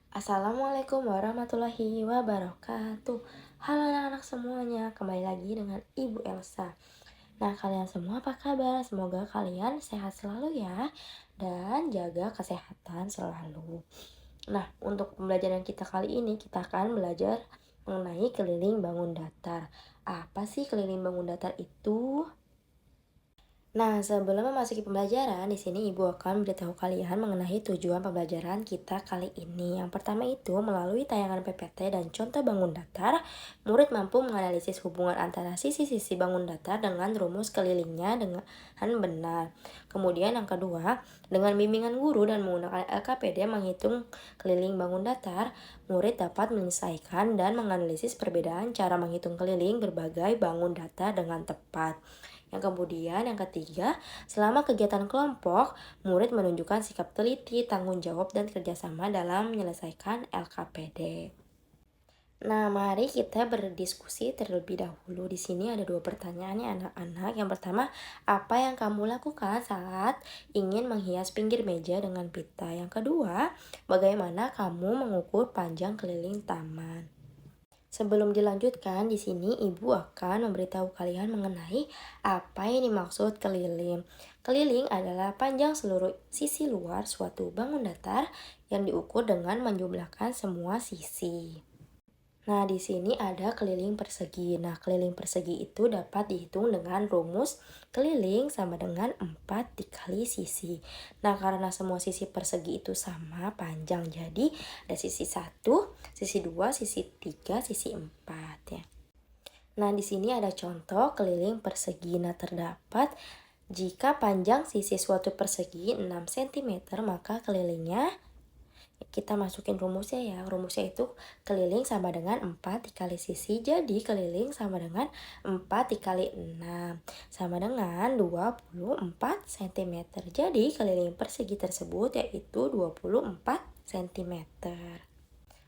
Assalamualaikum warahmatullahi wabarakatuh. Halo anak-anak semuanya, kembali lagi dengan Ibu Elsa. Nah, kalian semua apa kabar? Semoga kalian sehat selalu ya, dan jaga kesehatan selalu. Nah, untuk pembelajaran kita kali ini, kita akan belajar mengenai keliling bangun datar. Apa sih keliling bangun datar itu? Nah, sebelum memasuki pembelajaran, di sini Ibu akan memberitahu kalian mengenai tujuan pembelajaran kita kali ini. Yang pertama itu, melalui tayangan PPT dan contoh bangun datar, murid mampu menganalisis hubungan antara sisi-sisi bangun datar dengan rumus kelilingnya dengan benar. Kemudian yang kedua, dengan bimbingan guru dan menggunakan LKPD menghitung keliling bangun datar, murid dapat menyelesaikan dan menganalisis perbedaan cara menghitung keliling berbagai bangun datar dengan tepat. Yang ketiga, selama kegiatan kelompok, murid menunjukkan sikap teliti, tanggung jawab, dan kerjasama dalam menyelesaikan LKPD. Nah, mari kita berdiskusi terlebih dahulu. Di sini ada dua pertanyaan ya anak-anak. Yang pertama, apa yang kamu lakukan saat ingin menghias pinggir meja dengan pita? Yang kedua, bagaimana kamu mengukur panjang keliling taman? Sebelum dilanjutkan, di sini Ibu akan memberitahu kalian mengenai apa yang dimaksud keliling. Keliling adalah panjang seluruh sisi luar suatu bangun datar yang diukur dengan menjumlahkan semua sisi. Nah, di sini ada keliling persegi. Nah, keliling persegi itu dapat dihitung dengan rumus keliling sama dengan 4 dikali sisi. Nah, karena semua sisi persegi itu sama panjang, jadi ada sisi 1, sisi 2, sisi 3, sisi 4 ya. Nah, di sini ada contoh keliling persegi. Nah, terdapat jika panjang sisi suatu persegi 6 cm, maka kelilingnya kita masukin rumusnya ya. Rumusnya itu keliling sama dengan 4 dikali sisi. Jadi keliling sama dengan 4 dikali 6 sama dengan 24 cm. Jadi keliling persegi tersebut yaitu 24 cm.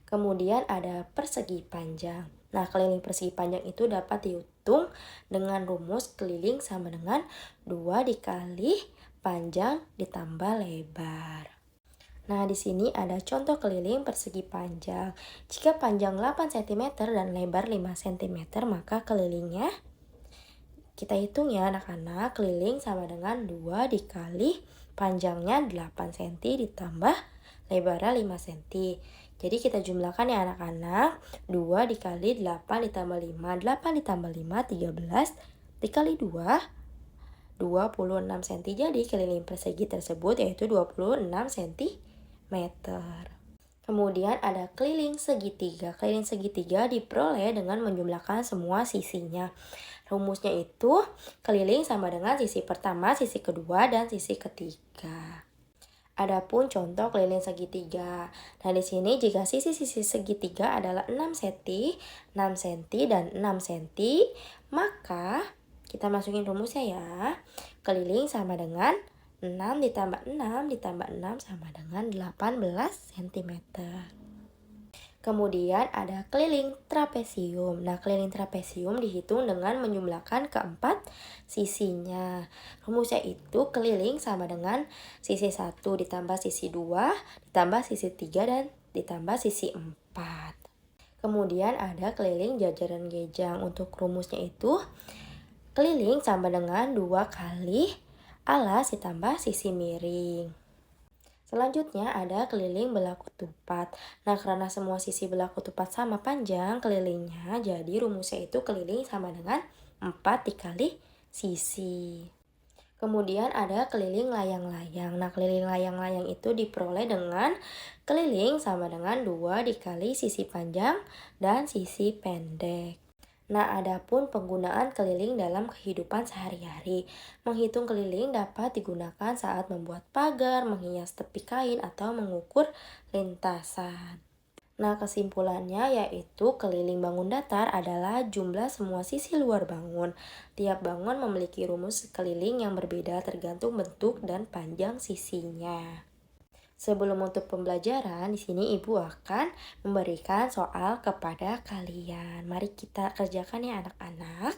Kemudian ada persegi panjang. Nah, keliling persegi panjang itu dapat dihitung dengan rumus keliling sama dengan 2 dikali panjang ditambah lebar. Nah, di sini ada contoh keliling persegi panjang. Jika panjang 8 cm dan lebar 5 cm, maka kelilingnya kita hitung ya anak-anak, keliling sama dengan 2 dikali panjangnya 8 cm ditambah lebarnya 5 cm. Jadi kita jumlahkan ya anak-anak, 2 dikali 8 ditambah 5, 8 ditambah 5, 13, dikali 2, 26 cm. Jadi keliling persegi tersebut yaitu 26 cm. Kemudian ada keliling segitiga. Keliling segitiga diperoleh dengan menjumlahkan semua sisinya. Rumusnya itu keliling sama dengan sisi pertama, sisi kedua, dan sisi ketiga. Adapun contoh keliling segitiga. Nah, di sini jika sisi-sisi segitiga adalah 6 cm, 6 cm, dan 6 cm, maka kita masukin rumusnya ya. Keliling sama dengan 6 ditambah 6 ditambah 6 sama dengan 18 cm. Kemudian ada keliling trapesium. Nah, keliling trapesium dihitung dengan menjumlahkan keempat sisinya. Rumusnya itu keliling sama dengan sisi 1 ditambah sisi 2 ditambah sisi 3 dan ditambah sisi 4. Kemudian ada keliling jajaran gejang. Untuk rumusnya itu keliling sama dengan 2 kali alas ditambah sisi miring. Selanjutnya ada keliling belaku tupat. Nah, karena semua sisi belaku tupat sama panjang kelilingnya, jadi rumusnya itu keliling sama dengan 4 dikali sisi. Kemudian ada keliling layang-layang. Nah, keliling layang-layang itu diperoleh dengan keliling sama dengan 2 dikali sisi panjang dan sisi pendek. Nah, adapun penggunaan keliling dalam kehidupan sehari-hari. Menghitung keliling dapat digunakan saat membuat pagar, menghias tepi kain, atau mengukur lintasan. Nah, kesimpulannya yaitu keliling bangun datar adalah jumlah semua sisi luar bangun. Tiap bangun memiliki rumus keliling yang berbeda tergantung bentuk dan panjang sisinya. Sebelum untuk pembelajaran, di sini Ibu akan memberikan soal kepada kalian. Mari kita kerjakan ya anak-anak.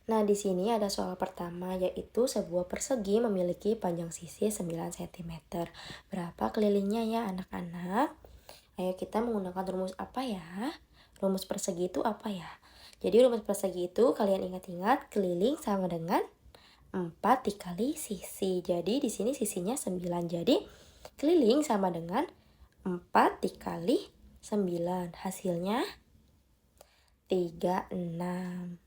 Nah, di sini ada soal pertama yaitu sebuah persegi memiliki panjang sisi 9 cm. Berapa kelilingnya ya anak-anak? Ayo kita menggunakan rumus apa ya? Rumus persegi itu apa ya? Jadi rumus persegi itu kalian ingat-ingat keliling sama dengan 4 dikali sisi. Jadi di sini sisinya 9. Jadi keliling sama dengan 4 dikali 9. Hasilnya 36.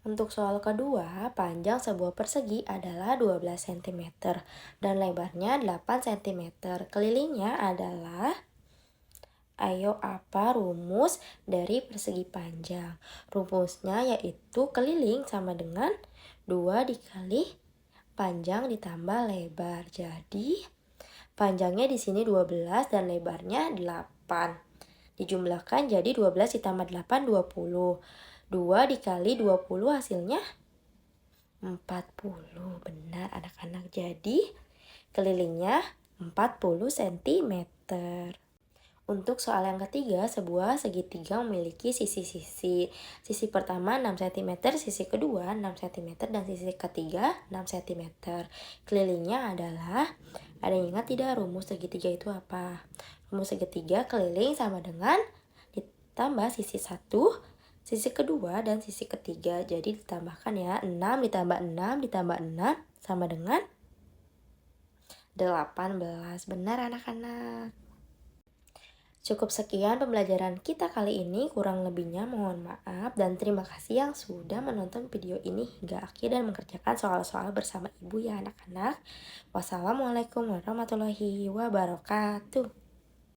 Untuk soal kedua, panjang sebuah persegi adalah 12 cm dan lebarnya 8 cm. Kelilingnya adalah, ayo apa rumus dari persegi panjang? Rumusnya yaitu keliling sama dengan 2 dikali panjang ditambah lebar. Jadi panjangnya di sini 12 dan lebarnya 8. Dijumlahkan jadi 12 ditambah 8, 20. 2 dikali 20 hasilnya 40. Benar anak-anak. Jadi kelilingnya 40 cm. Untuk soal yang ketiga, sebuah segitiga memiliki sisi-sisi. Sisi pertama 6 cm, sisi kedua 6 cm, dan sisi ketiga 6 cm. Kelilingnya adalah, ada yang ingat tidak rumus segitiga itu apa? Rumus segitiga keliling sama dengan ditambah sisi satu, sisi kedua, dan sisi ketiga. Jadi ditambahkan ya, 6 ditambah 6 ditambah 6 sama dengan 18. Benar anak-anak. Cukup sekian pembelajaran kita kali ini, kurang lebihnya mohon maaf dan terima kasih yang sudah menonton video ini hingga akhir dan mengerjakan soal-soal bersama ibu ya anak-anak. Wassalamualaikum warahmatullahi wabarakatuh.